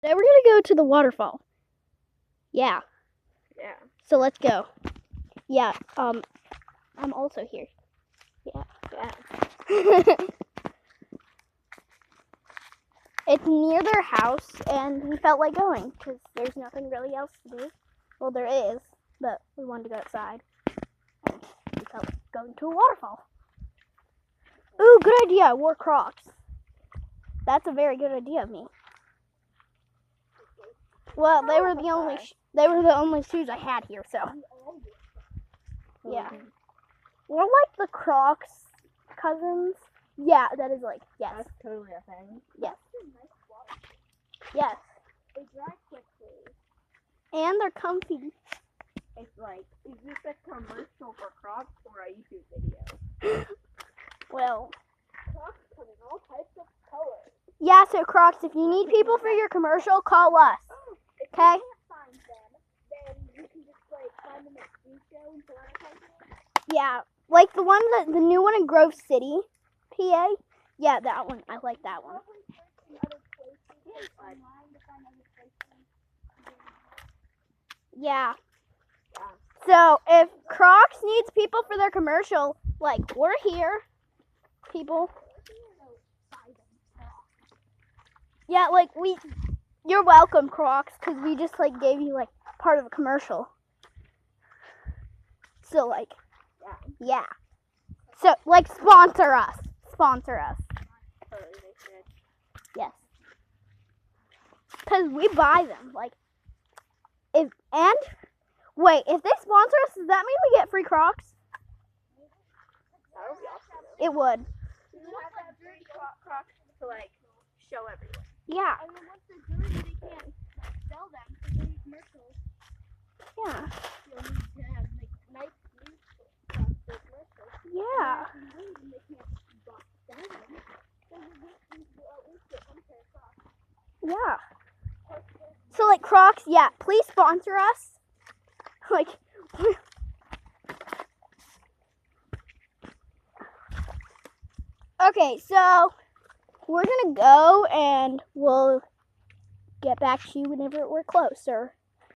Today we're gonna go to the waterfall. Yeah. Yeah. So let's go. Yeah. I'm also here. Yeah. It's near their house, and we felt like going because there's nothing really else to do. Well, there is, but we wanted to go outside. And we felt like going to a waterfall. Ooh, good idea. I wore Crocs. That's a very good idea of me. Well, they were the only shoes I had here, so yeah. We're like the Crocs cousins. Yeah, that is like yes. That's totally a thing. Yes. Yes. They dry quickly. And they're comfy. It's like, is this a commercial for Crocs or a YouTube video? Well. Crocs come in all types of colors. Yeah, so Crocs, if you need people for your commercial, call us. If okay? you can't find them, then you can just like find them at Food Show and Toronto. Yeah, like the new one in Grove City, PA. Yeah, that one. I like that one. Yeah. So if Crocs needs people for their commercial, like we're here, people. Yeah, like you're welcome, Crocs, because we just like gave you like part of a commercial. So like, yeah. So like sponsor us. Yes. Because we buy them. Like, if they sponsor us, does that mean we get free Crocs? That would be awesome. It would. You have to have dirty Crocs to like show everyone. Yeah. And then once they're dirty, they can't sell them for dirty commercials. Yeah. You'll need to have like nice new Crocs for commercials. Yeah. And they can't sell them. So you will at least get one pair of Crocs. Yeah. So like Crocs, yeah, please sponsor us. Like okay, so we're gonna go and we'll get back to you whenever we're closer.